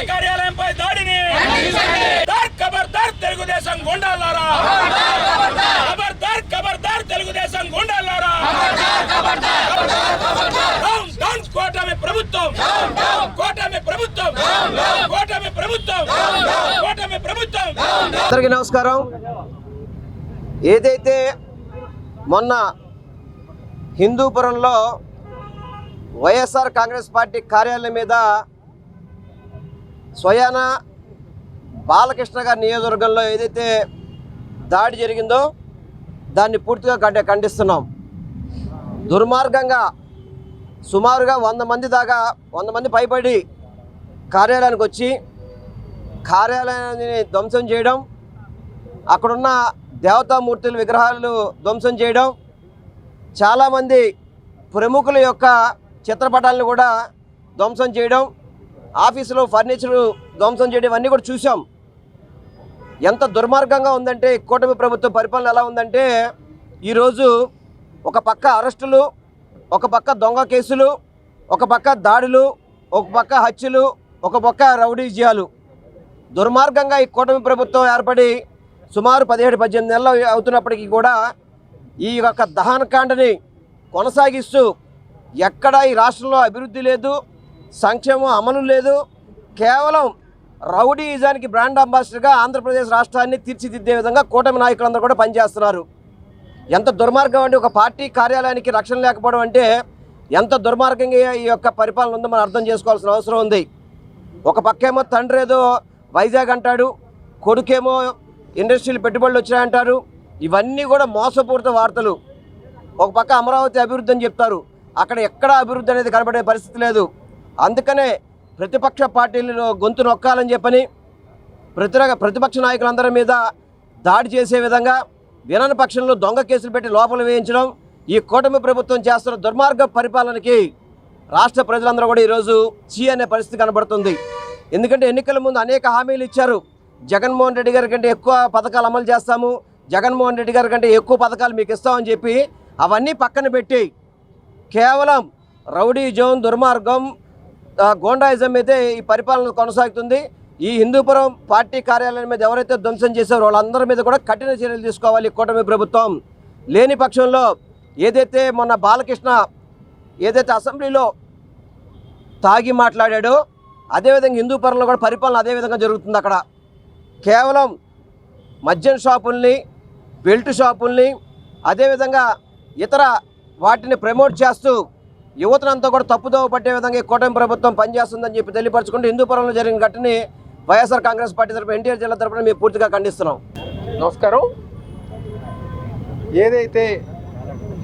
కార్యాలయంపై దాడిని ఖబర్దార్ తెలుగుదేశం గుండాలారా, ఖబర్దార్ ఖబర్దార్ తెలుగుదేశం గుండాలారా, కూటమి ప్రభుత్వం, కూటమి ప్రభుత్వం, కూటమి ప్రభుత్వం, కూటమి ప్రభుత్వం. అందరికీ నమస్కారం. ఏదైతే మొన్న హిందూపురంలో వైఎస్ఆర్ కాంగ్రెస్ పార్టీ కార్యాలయం మీద స్వయాన బాలకృష్ణ గారి నియోజకవర్గంలో ఏదైతే దాడి జరిగిందో దాన్ని పూర్తిగా ఖండిస్తున్నాం. దుర్మార్గంగా సుమారుగా 100 మంది పైబడి కార్యాలయానికి వచ్చి కార్యాలయాన్ని ధ్వంసం చేయడం, అక్కడున్న దేవతామూర్తుల విగ్రహాలు ధ్వంసం చేయడం, చాలామంది ప్రముఖుల యొక్క చిత్రపటాలను కూడా ధ్వంసం చేయడం, ఆఫీసులో ఫర్నిచర్ ధ్వంసం చేయడం ఇవన్నీ కూడా చూసాం. ఎంత దుర్మార్గంగా ఉందంటే కూటమి ప్రభుత్వ పరిపాలన ఎలా ఉందంటే, ఈరోజు ఒక పక్క అరెస్టులు, ఒక పక్క దొంగ కేసులు, ఒక పక్క దాడులు, ఒక పక్క హత్యలు, ఒక పక్క రౌడీజాలు. దుర్మార్గంగా ఈ కూటమి ప్రభుత్వం ఏర్పడి సుమారు 17-18 నెలలు అవుతున్నప్పటికీ కూడా ఈ యొక్క దహనకాండని కొనసాగిస్తూ ఎక్కడా ఈ రాష్ట్రంలో అభివృద్ధి లేదు, సంక్షేమం అమలు లేదు. కేవలం రౌడీయిజానికి బ్రాండ్ అంబాసిడర్గా ఆంధ్రప్రదేశ్ రాష్ట్రాన్ని తీర్చిదిద్దే విధంగా కూటమి నాయకులందరూ కూడా పనిచేస్తున్నారు. ఎంత దుర్మార్గం అంటే, ఒక పార్టీ కార్యాలయానికి రక్షణ లేకపోవడం అంటే ఎంత దుర్మార్గంగా ఈ యొక్క పరిపాలన ఉందో మనం అర్థం చేసుకోవాల్సిన అవసరం ఉంది. ఒక పక్కేమో తండ్రి ఏదో వైజాగ్ అంటాడు, కొడుకేమో ఇండస్ట్రీలు పెట్టుబడులు వచ్చాయంటారు. ఇవన్నీ కూడా మోసపూరిత వార్తలు. ఒక పక్క అమరావతి అభివృద్ధి అని చెప్తారు, అక్కడ ఎక్కడ అభివృద్ధి అనేది కనబడే పరిస్థితి లేదు. అందుకనే ప్రతిపక్ష పార్టీలను గొంతు నొక్కాలని చెప్పని ప్రతిపక్ష నాయకులందరి మీద దాడి చేసే విధంగా వినని పక్షంలో దొంగ కేసులు పెట్టి లోపల వేయించడం ఈ కూటమి ప్రభుత్వం చేస్తున్న దుర్మార్గ పరిపాలనకి రాష్ట్ర ప్రజలందరూ కూడా ఈరోజు అనే పరిస్థితి కనబడుతుంది. ఎందుకంటే ఎన్నికల ముందు అనేక హామీలు ఇచ్చారు. జగన్మోహన్ రెడ్డి గారి కంటే ఎక్కువ పథకాలు అమలు చేస్తాము, జగన్మోహన్ రెడ్డి గారి కంటే ఎక్కువ పథకాలు మీకు ఇస్తామని చెప్పి అవన్నీ పక్కన పెట్టి కేవలం రౌడీజం, దుర్మార్గం, గోండాయిజం అయితే ఈ పరిపాలన కొనసాగుతుంది. ఈ హిందూపురం పార్టీ కార్యాలయం మీద ఎవరైతే ధ్వంసం చేశారో వాళ్ళందరి మీద కూడా కఠిన చర్యలు తీసుకోవాలి కూటమి ప్రభుత్వం. లేని పక్షంలో ఏదైతే మొన్న బాలకృష్ణ ఏదైతే అసెంబ్లీలో తాగి మాట్లాడాడో అదేవిధంగా హిందూపురంలో కూడా పరిపాలన అదేవిధంగా జరుగుతుంది. అక్కడ కేవలం మద్యం షాపుల్ని, బెల్ట్ షాపుల్ని, అదేవిధంగా ఇతర వాటిని ప్రమోట్ చేస్తూ యువతనంతా కూడా తప్పుదోవ పట్టే విధంగా ఈ కూటమి ప్రభుత్వం పనిచేస్తుందని చెప్పి తెలియపరచుకుంటూ హిందూపురంలో జరిగిన ఘటనని వైఎస్ఆర్ కాంగ్రెస్ పార్టీ తరఫున ఎన్టీఆర్ జిల్లా తరఫున మేము పూర్తిగా ఖండిస్తున్నాం. నమస్కారం. ఏదైతే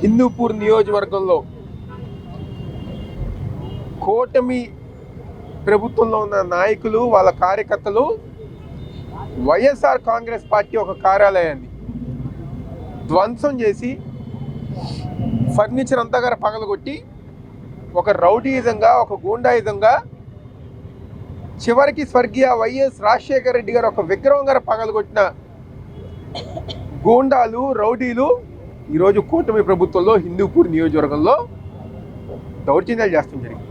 హిందూపూర్ నియోజకవర్గంలో కూటమి ప్రభుత్వంలో ఉన్న నాయకులు, వాళ్ళ కార్యకర్తలు వైఎస్ఆర్ కాంగ్రెస్ పార్టీ ఒక కార్యాలయాన్ని ధ్వంసం చేసి ఫర్నిచర్ అంతా గారు పగలగొట్టి ఒక రౌడీయిజంగా, ఒక గూండాయిజంగా, చివరికి స్వర్గీయ వైఎస్ రాజశేఖర రెడ్డి గారు ఒక విగ్రహం గారు పగలగొట్టిన గూండాలు, రౌడీలు ఈరోజు కూటమి ప్రభుత్వంలో హిందూపూర్ నియోజకవర్గంలో దౌర్జన్యాలు చేస్తాం జరిగింది.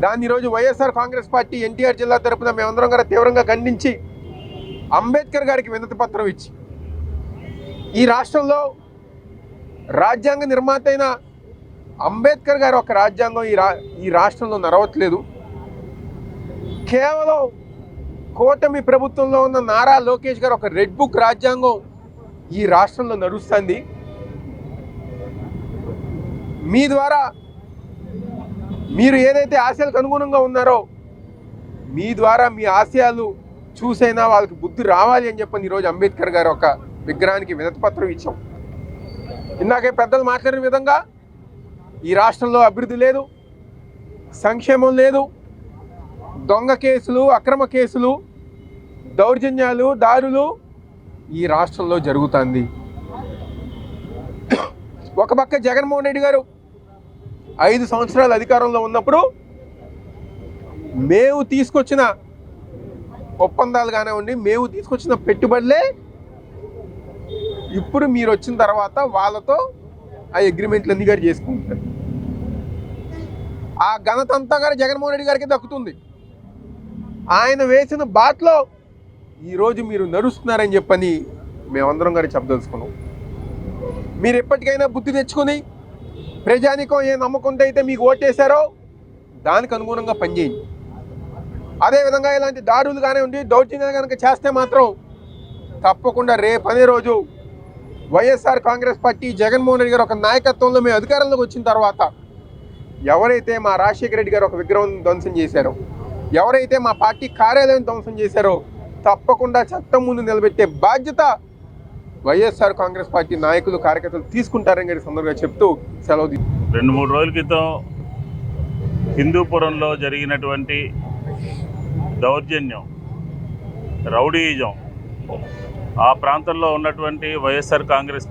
దాన్ని ఈరోజు వైఎస్ఆర్ కాంగ్రెస్ పార్టీ ఎన్టీఆర్ జిల్లా తరపున మేమందరం గారు తీవ్రంగా ఖండించి అంబేద్కర్ గారికి వినతి పత్రం ఇచ్చి ఈ రాష్ట్రంలో రాజ్యాంగ నిర్మాత అయిన అంబేద్కర్ గారు ఒక రాజ్యాంగం ఈ రాష్ట్రంలో నడవట్లేదు. కేవలం కూటమి ప్రభుత్వంలో ఉన్న నారా లోకేష్ గారు ఒక రెడ్ బుక్ రాజ్యాంగం ఈ రాష్ట్రంలో నడుస్తుంది. మీ ద్వారా మీరు ఏదైతే ఆశయాలకు అనుగుణంగా ఉన్నారో మీ ద్వారా మీ ఆశయాలు చూసైనా వాళ్ళకి బుద్ధి రావాలి అని చెప్పని ఈరోజు అంబేద్కర్ గారు ఒక విగ్రహానికి వినతి పత్రం ఇచ్చాం. ఇందాకే పెద్దలు మాట్లాడిన విధంగా ఈ రాష్ట్రంలో అభివృద్ధి లేదు, సంక్షేమం లేదు, దొంగ కేసులు, అక్రమ కేసులు, దౌర్జన్యాలు, దారులు ఈ రాష్ట్రంలో జరుగుతుంది. ఒక పక్క జగన్మోహన్ రెడ్డి గారు 5 సంవత్సరాలు అధికారంలో ఉన్నప్పుడు మేము తీసుకొచ్చిన ఒప్పందాలు కానివ్వండి, మేము తీసుకొచ్చిన పెట్టుబడులే ఇప్పుడు మీరు వచ్చిన తర్వాత వాళ్ళతో ఆ అగ్రిమెంట్లు అన్ని గారు చేసుకుంటారు. ఆ ఘనత అంతా గారు జగన్మోహన్ రెడ్డి గారికి దక్కుతుంది. ఆయన వేసిన బాటలో ఈరోజు మీరు నడుస్తున్నారని చెప్పని మేమందరం గారు చెప్పదలుచుకున్నాం. మీరు ఎప్పటికైనా బుద్ధి తెచ్చుకొని ప్రజానికం ఏ నమ్మకంతో అయితే మీకు ఓటేశారో దానికి అనుగుణంగా పనిచేయండి. అదేవిధంగా ఇలాంటి దాడులు కానివ్వండి, దౌర్జన్యాలు కనుక చేస్తే మాత్రం తప్పకుండా రేపనే రోజు వైఎస్ఆర్ కాంగ్రెస్ పార్టీ జగన్మోహన్ రెడ్డి గారు ఒక నాయకత్వంలో మేము అధికారంలోకి వచ్చిన తర్వాత ఎవరైతే మా రాజశేఖర రెడ్డి గారు ఒక విగ్రహం ధ్వంసం చేశారో, ఎవరైతే మా పార్టీ కార్యాలయం ధ్వంసం చేశారో తప్పకుండా చట్టం ముందు నిలబెట్టే బాధ్యత వైఎస్ఆర్ కాంగ్రెస్ పార్టీ నాయకులు, కార్యకర్తలు తీసుకుంటారని గారి సందర్భంగా చెప్తూ సెలవు. 2-3 రోజుల క్రితం హిందూపురంలో జరిగినటువంటి దౌర్జన్యం, రౌడీయిజం, ఆ ప్రాంతంలో ఉన్నటువంటి వైఎస్ఆర్ కాంగ్రెస్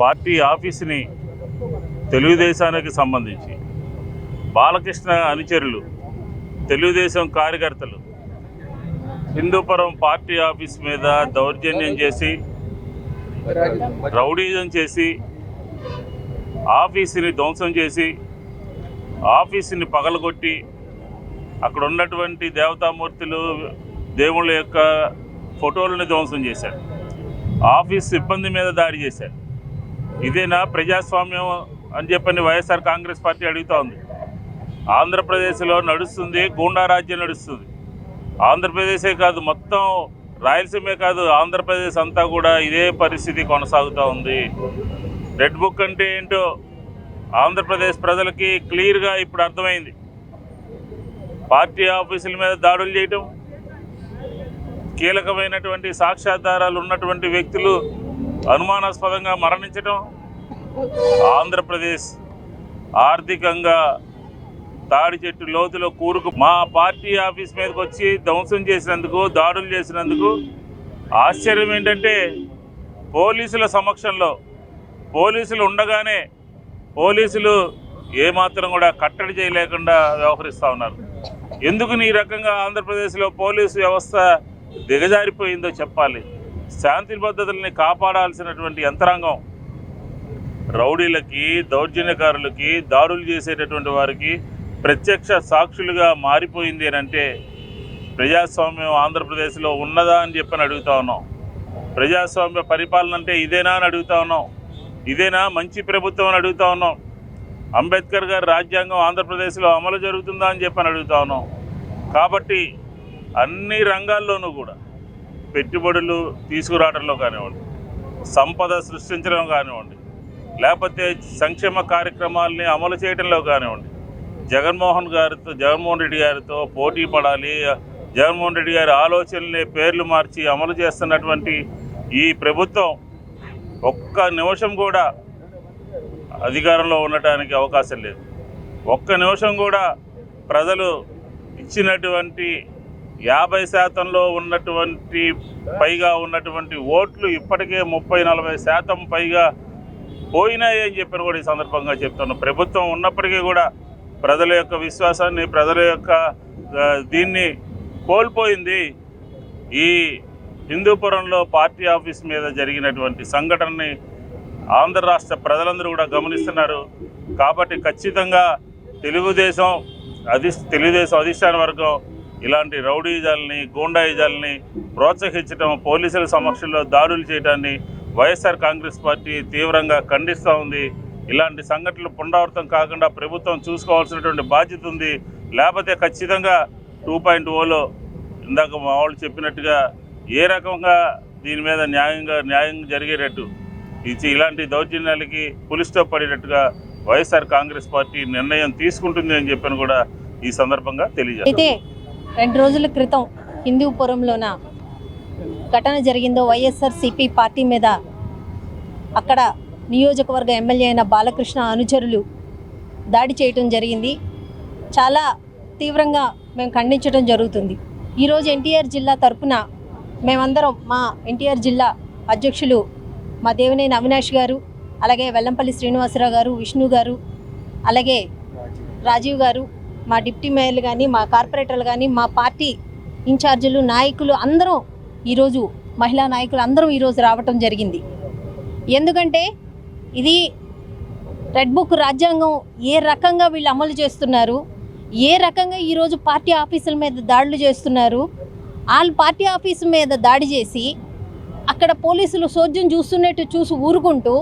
పార్టీ ఆఫీసుని తెలుగుదేశానికి సంబంధించి బాలకృష్ణ అనుచరులు, తెలుగుదేశం కార్యకర్తలు హిందూపురం పార్టీ ఆఫీస్ మీద దౌర్జన్యం చేసి, రౌడీజం చేసి, ఆఫీసుని ధ్వంసం చేసి, ఆఫీసుని పగలగొట్టి అక్కడ ఉన్నటువంటి దేవతామూర్తులు, దేవుళ్ళ యొక్క ఫోటోలను ధ్వంసం చేశారు. ఆఫీస్ సిబ్బంది మీద దాడి చేశారు. ఇదేనా ప్రజాస్వామ్యం అని చెప్పని వైఎస్ఆర్ కాంగ్రెస్ పార్టీ అడుగుతూ ఉంది. ఆంధ్రప్రదేశ్లో నడుస్తుంది గూండా రాజ్యం నడుస్తుంది. ఆంధ్రప్రదేశే కాదు, మొత్తం రాయలసీమే కాదు, ఆంధ్రప్రదేశ్ అంతా కూడా ఇదే పరిస్థితి కొనసాగుతూ ఉంది. రెడ్ బుక్ అంటే ఏంటో ఆంధ్రప్రదేశ్ ప్రజలకి క్లియర్గా ఇప్పుడు అర్థమైంది. పార్టీ ఆఫీసుల మీద దాడులు చేయటం, కీలకమైనటువంటి సాక్ష్యాధారాలు ఉన్నటువంటి వ్యక్తులు అనుమానాస్పదంగా మరణించటం, ఆంధ్రప్రదేశ్ ఆర్థికంగా తాడి చెట్టు లోతులో మా పార్టీ ఆఫీస్ మీదకి వచ్చి ధ్వంసం చేసినందుకు, దాడులు చేసినందుకు ఆశ్చర్యం ఏంటంటే పోలీసుల సమక్షంలో, పోలీసులు ఉండగానే పోలీసులు ఏమాత్రం కూడా కట్టడి చేయలేకుండా వ్యవహరిస్తూ ఉన్నారు. ఎందుకు ఈ రకంగా ఆంధ్రప్రదేశ్లో పోలీసు వ్యవస్థ దిగజారిపోయిందో చెప్పాలి. శాంతి భద్రతల్ని కాపాడాల్సినటువంటి యంత్రాంగం రౌడీలకి, దౌర్జన్యకారులకి, దాడులు చేసేటటువంటి వారికి ప్రత్యక్ష సాక్షులుగా మారిపోయింది అని అంటే ప్రజాస్వామ్యం ఆంధ్రప్రదేశ్లో ఉన్నదా అని చెప్పని అడుగుతా ఉన్నాం. ప్రజాస్వామ్య పరిపాలన అంటే ఇదేనా అని అడుగుతా ఉన్నాం. ఇదేనా మంచి ప్రభుత్వం అని అడుగుతా ఉన్నాం. అంబేద్కర్ గారి రాజ్యాంగం ఆంధ్రప్రదేశ్లో అమలు జరుగుతుందా అని చెప్పని అడుగుతా ఉన్నాం. కాబట్టి అన్ని రంగాల్లోనూ కూడా పెట్టుబడులు తీసుకురావడంలో కానివ్వండి, సంపద సృష్టించడం కానివ్వండి, లేకపోతే సంక్షేమ కార్యక్రమాలని అమలు చేయడంలో కానివ్వండి, జగన్మోహన్ రెడ్డి గారితో పోటీ పడాలి, జగన్మోహన్ రెడ్డి గారి ఆలోచనల్ని పేర్లు మార్చి అమలు చేస్తున్నటువంటి ఈ ప్రభుత్వం ఒక్క నిమిషం కూడా అధికారంలో ఉండటానికి అవకాశం లేదు. ఒక్క నిమిషం కూడా ప్రజలు ఇచ్చినటువంటి 50% ఉన్నటువంటి పైగా ఉన్నటువంటి ఓట్లు ఇప్పటికే 30-40% పైగా పోయినాయి అని చెప్పని కూడా ఈ సందర్భంగా చెప్తున్నాం. ప్రభుత్వం ఉన్నప్పటికీ కూడా ప్రజల యొక్క విశ్వాసాన్ని, ప్రజల యొక్క దీన్ని కోల్పోయింది. ఈ హిందూపురంలో పార్టీ ఆఫీస్ మీద జరిగినటువంటి సంఘటనని ఆంధ్ర రాష్ట్ర ప్రజలందరూ కూడా గమనిస్తున్నారు. కాబట్టి ఖచ్చితంగా తెలుగుదేశం అధిష్టాన వర్గం ఇలాంటి రౌడీజాలని, గూండాయిజాలని ప్రోత్సహించడం, పోలీసుల సమక్షంలో దాడులు చేయడాన్ని వైఎస్ఆర్ కాంగ్రెస్ పార్టీ తీవ్రంగా ఖండిస్తూ ఉంది. ఇలాంటి సంఘటనలు పునరావృతం కాకుండా ప్రభుత్వం చూసుకోవాల్సినటువంటి బాధ్యత ఉంది. లేకపోతే ఖచ్చితంగా 2.0లో ఇందాక మా వాళ్ళు చెప్పినట్టుగా ఏ రకంగా దీని మీద న్యాయం జరిగేటట్టు ఇలాంటి దౌర్జన్యాలకి పులి స్టాప్ పడేటట్టుగా వైఎస్ఆర్ కాంగ్రెస్ పార్టీ నిర్ణయం తీసుకుంటుంది అని చెప్పని కూడా ఈ సందర్భంగా తెలియజేస్తారు. అయితే 2 రోజుల క్రితం హిందూపురంలోన ఘటన జరిగిందో వైఎస్ఆర్సీపీ పార్టీ మీద అక్కడ నియోజకవర్గ ఎమ్మెల్యే అయిన బాలకృష్ణ అనుచరులు దాడి చేయటం జరిగింది. చాలా తీవ్రంగా మేము ఖండించడం జరుగుతుంది. ఈరోజు ఎన్టీఆర్ జిల్లా తరపున మేమందరం మా ఎన్టీఆర్ జిల్లా అధ్యక్షులు మా దేవినేని అవినాష్ గారు, అలాగే వెల్లంపల్లి శ్రీనివాసరావు గారు, విష్ణు గారు, అలాగే రాజీవ్ గారు, మా డిప్టీ మేయర్లు కానీ, మా కార్పొరేటర్లు కానీ, మా పార్టీ ఇన్ఛార్జీలు, నాయకులు అందరం ఈరోజు, మహిళా నాయకులు అందరం ఈరోజు రావటం జరిగింది. ఎందుకంటే ఇది రెడ్ బుక్ రాజ్యాంగం ఏ రకంగా వీళ్ళు అమలు చేస్తున్నారు, ఏ రకంగా ఈరోజు పార్టీ ఆఫీసుల మీద దాడులు చేస్తున్నారు. వాళ్ళు పార్టీ ఆఫీసు మీద దాడి చేసి అక్కడ పోలీసులు సోద్యం చూస్తున్నట్టు చూసి ఊరుకుంటూ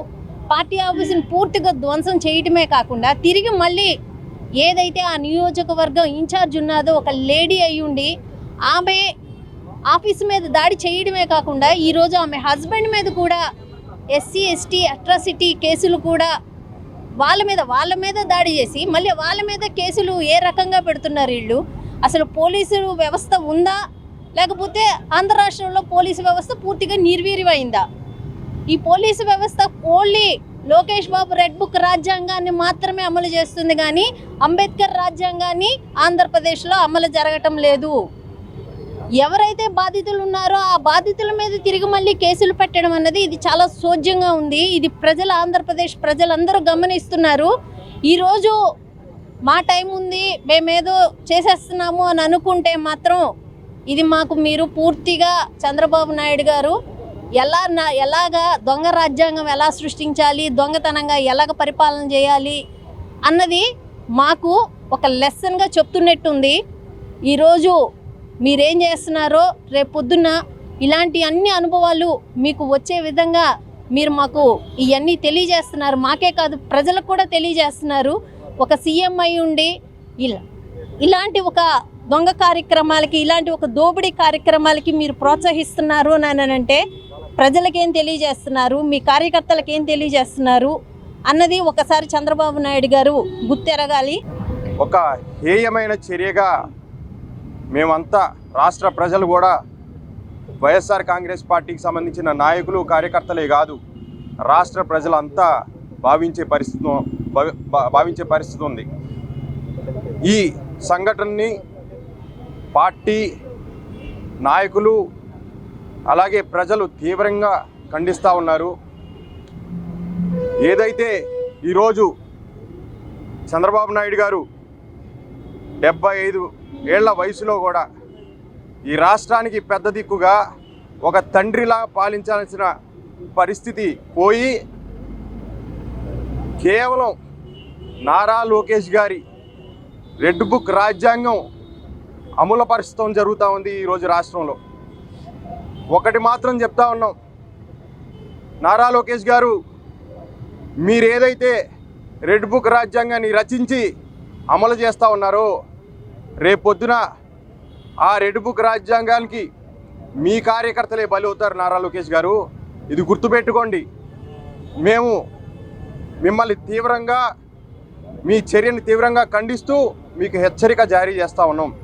పార్టీ ఆఫీసుని పూర్తిగా ధ్వంసం చేయటమే కాకుండా తిరిగి మళ్ళీ ఏదైతే ఆ నియోజకవర్గం ఇన్ఛార్జ్ ఉన్నదో ఒక లేడీ అయి ఉండి ఆమె ఆఫీసు మీద దాడి చేయడమే కాకుండా ఈరోజు ఆమె హస్బెండ్ మీద కూడా ఎస్సీ ఎస్టీ అట్రాసిటీ కేసులు కూడా వాళ్ళ మీద దాడి చేసి మళ్ళీ వాళ్ళ మీద కేసులు ఏ రకంగా పెడుతున్నారు వీళ్ళు. అసలు పోలీసు వ్యవస్థ ఉందా, లేకపోతే ఆంధ్ర రాష్ట్రంలో పోలీసు వ్యవస్థ పూర్తిగా నిర్వీర్యమైందా? ఈ పోలీసు వ్యవస్థ only Lokesh Babu red book రాజ్యాంగాన్ని మాత్రమే అమలు చేస్తుంది, కానీ అంబేద్కర్ రాజ్యాంగాన్ని ఆంధ్రప్రదేశ్లో అమలు జరగటం లేదు. ఎవరైతే బాధితులు ఉన్నారో ఆ బాధితుల మీద తిరిగి మళ్ళీ కేసులు పెట్టడం అన్నది ఇది చాలా సోజ్యంగా ఉంది. ఇది ఆంధ్రప్రదేశ్ ప్రజలందరూ గమనిస్తున్నారు. ఈరోజు మా టైం ఉంది, మేమేదో చేసేస్తున్నాము అని అనుకుంటే ఇది మాకు మీరు పూర్తిగా చంద్రబాబు నాయుడు గారు ఎలాగా దొంగ రాజ్యాంగం ఎలా సృష్టించాలి, దొంగతనంగా ఎలాగ పరిపాలన చేయాలి అన్నది మాకు ఒక లెసన్గా చెప్తున్నట్టుంది. ఈరోజు మీరేం చేస్తున్నారో రేపు పొద్దున్న ఇలాంటి అన్ని అనుభవాలు మీకు వచ్చే విధంగా మీరు మాకు ఇవన్నీ తెలియజేస్తున్నారు. మాకే కాదు ప్రజలకు కూడా తెలియజేస్తున్నారు. ఒక సీఎం అయి ఉండి ఇలాంటి ఒక దొంగ కార్యక్రమాలకి, ఇలాంటి ఒక దోపిడీ కార్యక్రమాలకి మీరు ప్రోత్సహిస్తున్నారు అని అంటే ప్రజలకేం తెలియజేస్తున్నారు, మీ కార్యకర్తలకు ఏం తెలియజేస్తున్నారు అన్నది ఒకసారి చంద్రబాబు నాయుడు గారు గుర్తెరగాలి. ఒక హేయమైన చర్యగా మేమంతా రాష్ట్ర ప్రజలు కూడా వైఎస్ఆర్ కాంగ్రెస్ పార్టీకి సంబంధించిన నాయకులు కార్యకర్తలే కాదు రాష్ట్ర ప్రజలంతా భావించే పరిస్థితి ఉంది. ఈ సంఘటనని పార్టీ నాయకులు అలాగే ప్రజలు తీవ్రంగా ఖండిస్తూ ఉన్నారు. ఏదైతే ఈరోజు చంద్రబాబు నాయుడు గారు 75 ఏళ్ల వయసులో కూడా ఈ రాష్ట్రానికి పెద్ద దిక్కుగా ఒక తండ్రిలా పాలించాల్సిన పరిస్థితి పోయి కేవలం నారా లోకేష్ గారి రెడ్ బుక్ రాజ్యాంగం అమలుపరచడం జరుగుతూ ఉంది ఈరోజు రాష్ట్రంలో. ఒకటి మాత్రం చెప్తా ఉన్నాం, నారా లోకేష్ గారు మీరేదైతే రెడ్ బుక్ రాజ్యాంగాన్ని రచించి అమలు చేస్తూ ఉన్నారో రేపొద్దున ఆ రెడ్ బుక్ రాజ్యాంగానికి మీ కార్యకర్తలే బలి అవుతారు నారా లోకేష్ గారు. ఇది గుర్తుపెట్టుకోండి. మేము మిమ్మల్ని తీవ్రంగా, మీ చర్యని తీవ్రంగా ఖండిస్తూ మీకు హెచ్చరిక జారీ చేస్తూ ఉన్నాం.